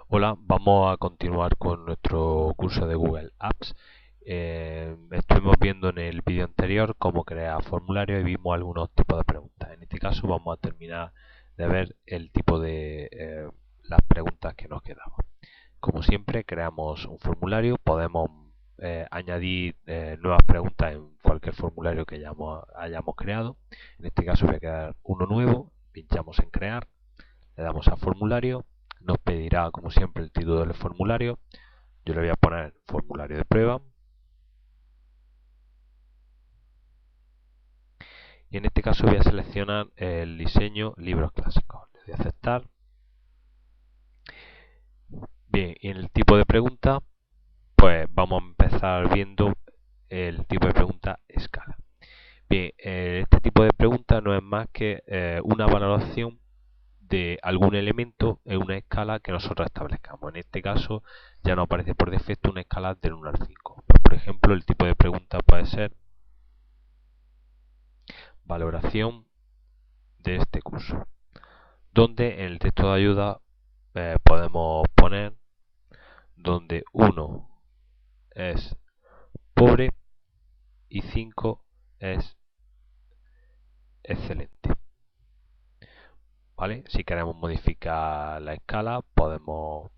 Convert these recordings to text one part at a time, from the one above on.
Hola, vamos a continuar con nuestro curso de Google Apps. Estuvimos viendo en el vídeo anterior cómo crear formularios y vimos algunos tipos de preguntas. En este caso vamos a terminar de ver el tipo de las preguntas que nos quedaban. Como siempre, creamos un formulario, podemos añadir nuevas preguntas en cualquier formulario que hayamos creado. En este caso voy a crear uno nuevo, pinchamos en crear, le damos a formulario, nos pedirá como siempre el título del formulario. Yo le voy a poner formulario de prueba y en este caso voy a seleccionar el diseño libros clásicos. Le doy a aceptar. Bien, y en el tipo de pregunta pues vamos a empezar viendo el tipo de pregunta escala. Bien, este tipo de pregunta no es más que una valoración de algún elemento en una escala que nosotros establezcamos. En este caso ya nos aparece por defecto una escala del 1 al 5. Por ejemplo, el tipo de pregunta puede ser valoración de este curso, donde en el texto de ayuda podemos poner donde 1 es pobre y 5 es excelente. ¿Vale? Si queremos modificar la escala, podemos,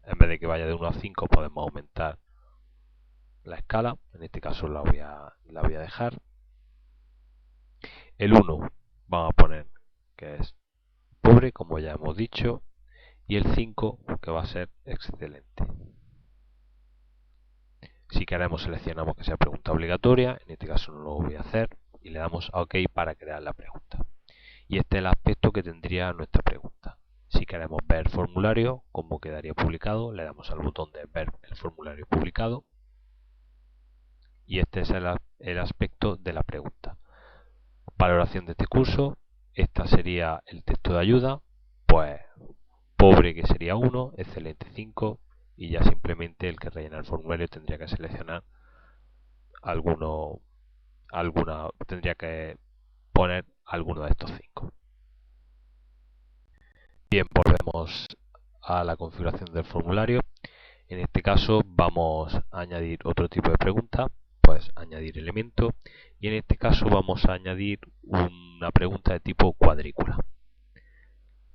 en vez de que vaya de 1 a 5, podemos aumentar la escala. En este caso la voy a dejar. El 1 vamos a poner que es pobre, como ya hemos dicho, y el 5 que va a ser excelente. Si queremos seleccionamos que sea pregunta obligatoria, en este caso no lo voy a hacer, y le damos a OK para crear la pregunta. Y este es el aspecto que tendría nuestra pregunta. Si queremos ver el formulario, cómo quedaría publicado, le damos al botón de ver el formulario publicado. Y este es el aspecto de la pregunta. Valoración de este curso, esta sería el texto de ayuda, pues pobre que sería 1, excelente 5, y ya simplemente el que rellena el formulario tendría que seleccionar tendría que poner alguno de estos 5. Bien, volvemos a la configuración del formulario. En este caso vamos a añadir otro tipo de pregunta, pues añadir elemento, y en este caso vamos a añadir una pregunta de tipo cuadrícula.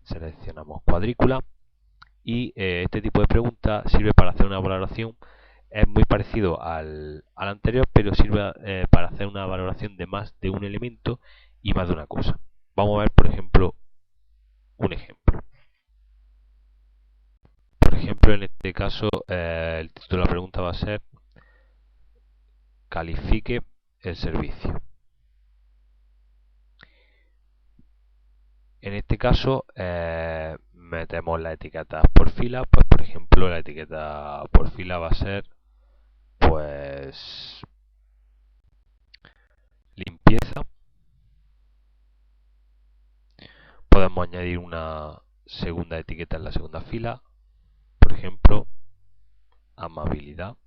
Seleccionamos cuadrícula y este tipo de pregunta sirve para hacer una valoración. Es muy parecido al anterior, pero sirve para hacer una valoración de más de un elemento y más de una cosa. Vamos a ver, por ejemplo, un ejemplo. Por ejemplo, en este caso, el título de la pregunta va a ser califique el servicio. En este caso, metemos las etiquetas por fila. Pues, por ejemplo, la etiqueta por fila va a ser, pues, limpieza. Podemos añadir una segunda etiqueta en la segunda fila, por ejemplo, amabilidad.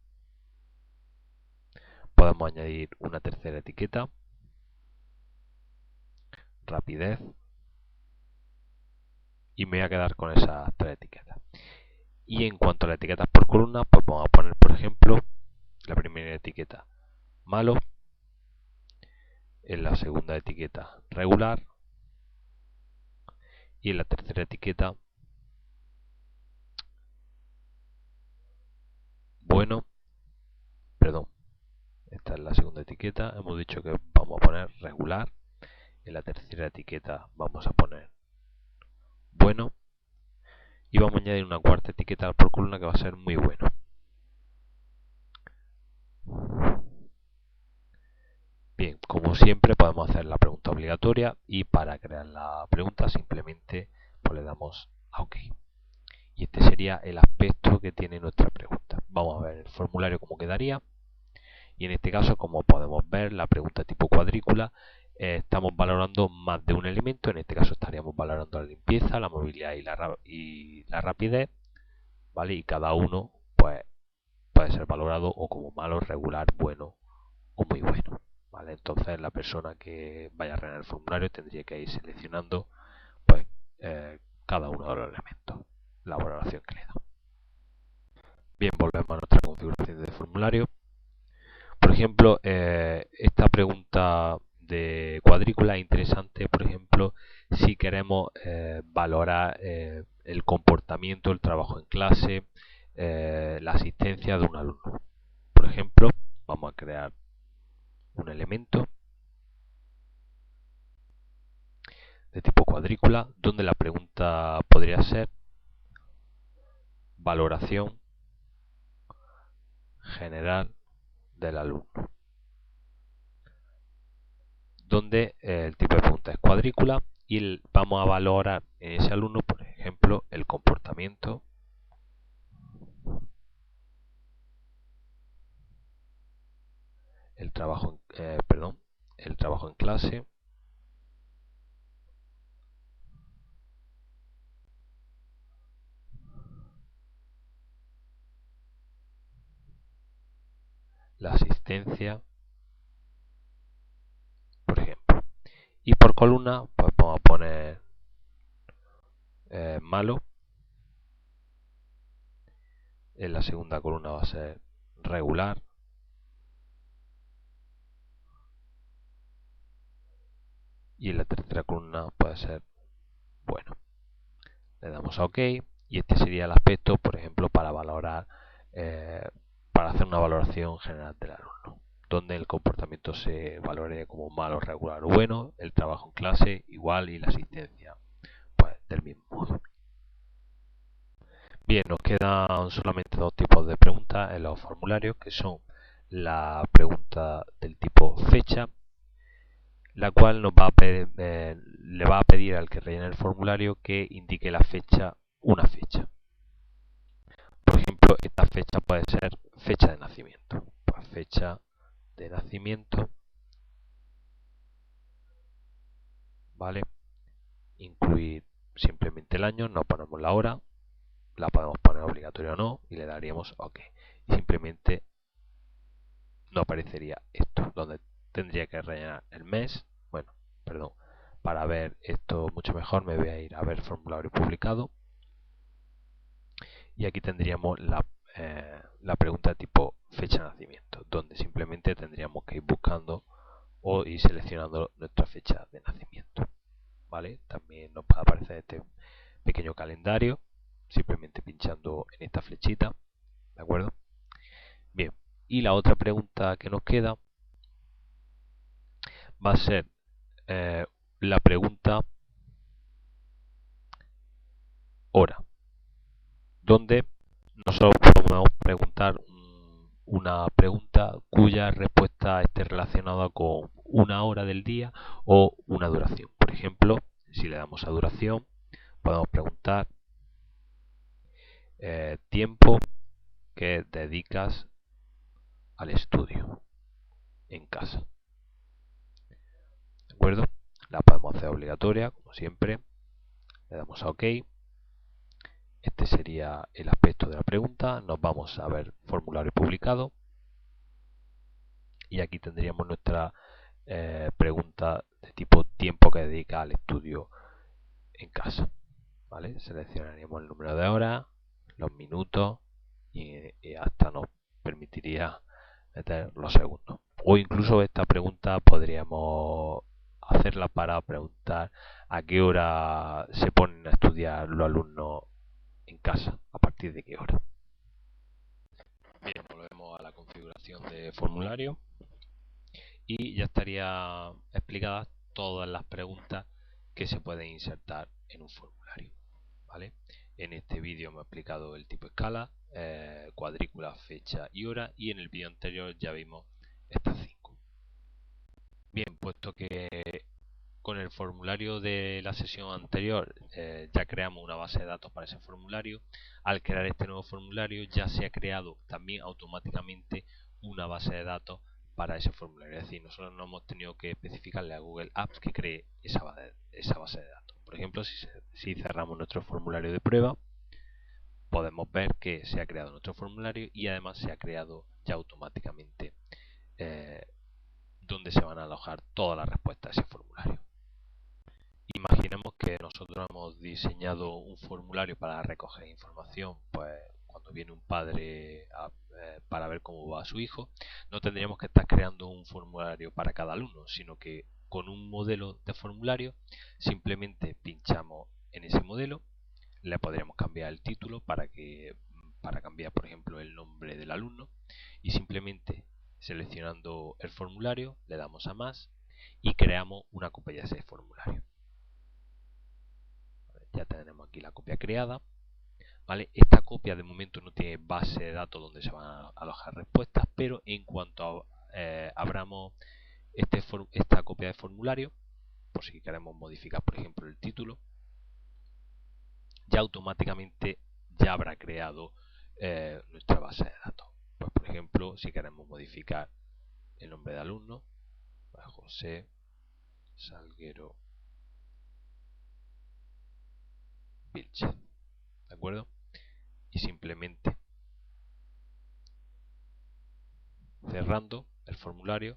Podemos añadir una tercera etiqueta, rapidez, y me voy a quedar con esas tres etiquetas. Y en cuanto a las etiquetas por columna, pues vamos a poner, por ejemplo, la primera etiqueta malo, en la segunda etiqueta regular y en la tercera etiqueta bueno, perdón, esta es la segunda etiqueta, hemos dicho que vamos a poner regular, en la tercera etiqueta vamos a poner bueno y vamos a añadir una cuarta etiqueta por columna que va a ser muy bueno. Bien, como siempre podemos hacer la pregunta obligatoria y para crear la pregunta simplemente pues le damos a OK. Y este sería el aspecto que tiene nuestra pregunta. Vamos a ver el formulario cómo quedaría. Y en este caso, como podemos ver, la pregunta tipo cuadrícula, estamos valorando más de un elemento. En este caso estaríamos valorando la limpieza, la movilidad y la rapidez, ¿vale? Y cada uno pues puede ser valorado o como malo, regular, bueno o muy bueno, ¿vale? Entonces la persona que vaya a rellenar el formulario tendría que ir seleccionando pues cada uno de los elementos, la valoración que le da. Bien, volvemos a nuestra configuración de formulario. Por ejemplo, esta pregunta de cuadrícula es interesante, por ejemplo, si queremos valorar el comportamiento, el trabajo en clase, la asistencia de un alumno. Por ejemplo, vamos a crear un elemento de tipo cuadrícula donde la pregunta podría ser valoración general del alumno, donde el tipo de pregunta es cuadrícula y vamos a valorar en ese alumno, por ejemplo, el comportamiento, el trabajo en clase, la asistencia, por ejemplo. Y por columna, pues vamos a poner malo. En la segunda columna va a ser regular. Y en la tercera columna puede ser bueno. Le damos a OK y este sería el aspecto, por ejemplo, para valorar, para hacer una valoración general del alumno, donde el comportamiento se valore como malo, regular o bueno, el trabajo en clase igual y la asistencia pues del mismo modo. Bien, nos quedan solamente dos tipos de preguntas en los formularios, que son la pregunta del tipo fecha, la cual nos va a le va a pedir al que rellene el formulario que indique la fecha, una fecha. Por ejemplo, esta fecha puede ser fecha de nacimiento. Pues fecha de nacimiento, ¿vale? Incluir simplemente el año, no ponemos la hora, la podemos poner obligatoria o no y le daríamos OK. Y simplemente no aparecería esto, donde tendría que rellenar el mes. Bueno, perdón, para ver esto mucho mejor me voy a ir a ver formulario publicado y aquí tendríamos la pregunta de tipo fecha de nacimiento, donde simplemente tendríamos que ir buscando o ir seleccionando nuestra fecha de nacimiento, ¿vale? También nos va a aparecer este pequeño calendario, simplemente pinchando en esta flechita, ¿de acuerdo? Bien, y la otra pregunta que nos queda va a ser la pregunta hora, donde nosotros podemos preguntar una pregunta cuya respuesta esté relacionada con una hora del día o una duración. Por ejemplo, si le damos a duración, podemos preguntar tiempo que dedicas al estudio en casa. ¿De acuerdo? La podemos hacer obligatoria, como siempre. Le damos a OK. Este sería el aspecto de la pregunta. Nos vamos a ver formulario publicado. Y aquí tendríamos nuestra pregunta de tipo tiempo que dedica al estudio en casa. ¿Vale? Seleccionaríamos el número de horas, los minutos y hasta nos permitiría meter los segundos. O incluso esta pregunta podríamos hacerla para preguntar a qué hora se ponen a estudiar los alumnos en casa, a partir de qué hora. Bien, volvemos a la configuración de formulario y ya estaría explicadas todas las preguntas que se pueden insertar en un formulario, ¿vale? En este vídeo me he explicado el tipo escala, cuadrícula, fecha y hora, y en el vídeo anterior ya vimos estas 5. Bien, puesto que con el formulario de la sesión anterior ya creamos una base de datos para ese formulario, al crear este nuevo formulario ya se ha creado también automáticamente una base de datos para ese formulario. Es decir, nosotros no hemos tenido que especificarle a Google Apps que cree esa base de datos. Por ejemplo, si cerramos nuestro formulario de prueba, podemos ver que se ha creado nuestro formulario y además se ha creado ya automáticamente donde se van a alojar todas las respuestas a ese formulario. Imaginemos que nosotros hemos diseñado un formulario para recoger información, pues cuando cuando viene un padre para ver cómo va su hijo, no tendríamos que estar creando un formulario para cada alumno, sino que con un modelo de formulario simplemente pinchamos en ese modelo, le podríamos cambiar el título para cambiar, por ejemplo, el nombre del alumno, y simplemente seleccionando el formulario le damos a más y creamos una copia de ese formulario. Ya tenemos aquí la copia creada. ¿Vale? Esta copia de momento no tiene base de datos donde se van a alojar respuestas, pero en cuanto abramos esta copia de formulario, por si queremos modificar, por ejemplo, el título, ya automáticamente ya habrá creado nuestra base de datos. Pues, por ejemplo, si queremos modificar el nombre de alumno, pues José Salguero Vilches, ¿de acuerdo? Y simplemente cerrando el formulario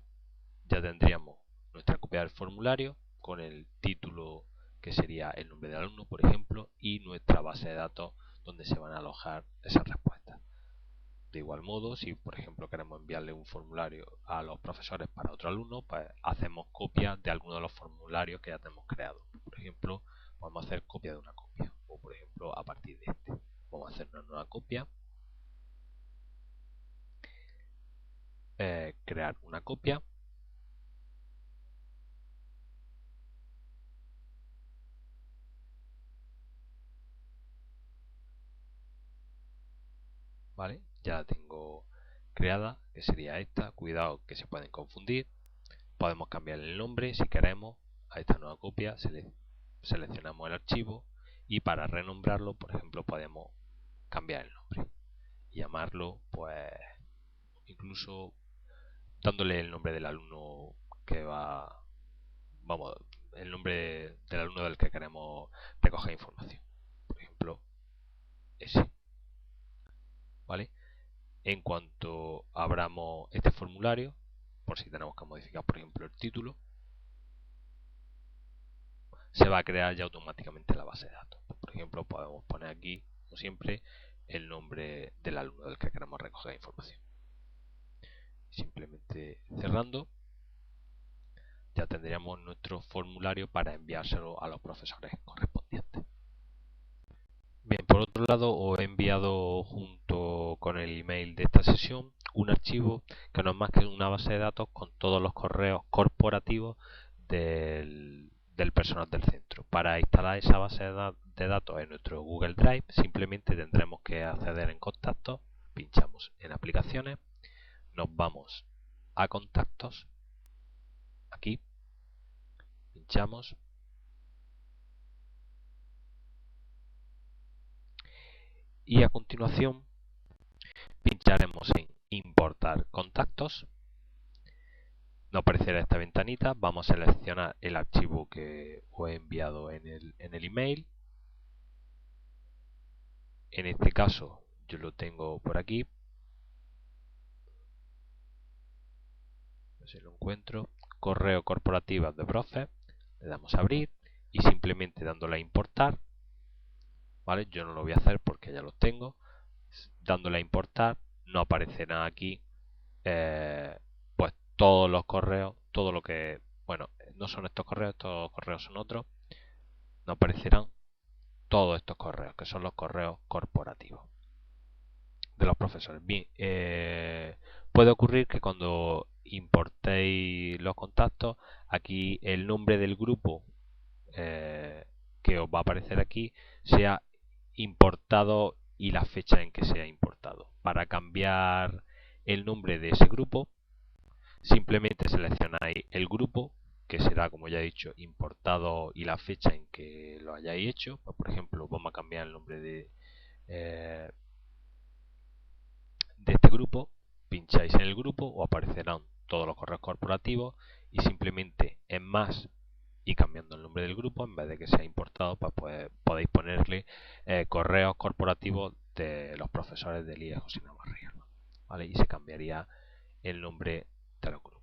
ya tendríamos nuestra copia del formulario con el título que sería el nombre del alumno, por ejemplo, y nuestra base de datos donde se van a alojar esas respuestas. De igual modo, si por ejemplo queremos enviarle un formulario a los profesores para otro alumno, pues hacemos copia de alguno de los formularios que ya tenemos creados. Por ejemplo, podemos hacer copia de una copia, o por ejemplo a partir de este. Vamos a hacer una nueva copia, crear una copia, ¿vale? Ya la tengo creada, que sería esta. Cuidado que se pueden confundir. Podemos cambiar el nombre si queremos a esta nueva copia. Seleccionamos el archivo y para renombrarlo, por ejemplo, podemos cambiar el nombre y llamarlo, pues, incluso dándole el nombre del alumno que va, vamos, el nombre del alumno del que queremos recoger información. Por ejemplo, ese. ¿Vale? En cuanto abramos este formulario, por si tenemos que modificar, por ejemplo, el título, se va a crear ya automáticamente la base de datos. Por ejemplo, podemos poner aquí, como siempre, el nombre del alumno del que queremos recoger información. Simplemente cerrando, ya tendríamos nuestro formulario para enviárselo a los profesores correspondientes. Bien, por otro lado, os he enviado junto con el email de esta sesión un archivo que no es más que una base de datos con todos los correos corporativos del personal del centro. Para instalar esa base de datos en nuestro Google Drive, simplemente tendremos que acceder en contactos, pinchamos en aplicaciones, nos vamos a contactos, aquí, pinchamos y a continuación pincharemos en importar contactos. Nos aparecerá esta ventanita. Vamos a seleccionar el archivo que os he enviado en el email. En este caso yo lo tengo por aquí. A ver si lo encuentro. Correo corporativo de profe. Le damos a abrir y simplemente dándole a importar. ¿Vale? Yo no lo voy a hacer porque ya los tengo. Dándole a importar no aparecerá aquí pues todos los correos, todo lo que, bueno, no son estos correos son otros. No aparecerán todos estos correos, que son los correos corporativos de los profesores. Bien, puede ocurrir que cuando importéis los contactos, aquí el nombre del grupo que os va a aparecer aquí sea importado y la fecha en que sea importado. Para cambiar el nombre de ese grupo, simplemente seleccionáis el grupo, que será, como ya he dicho, importado y la fecha en que lo hayáis hecho. Pues, por ejemplo, vamos a cambiar el nombre de este grupo, pincháis en el grupo, o aparecerán todos los correos corporativos y simplemente en más y cambiando el nombre del grupo, en vez de que sea importado, pues podéis ponerle correos corporativos de los profesores del IE José Navarro, ¿vale? Y se cambiaría el nombre de los grupos.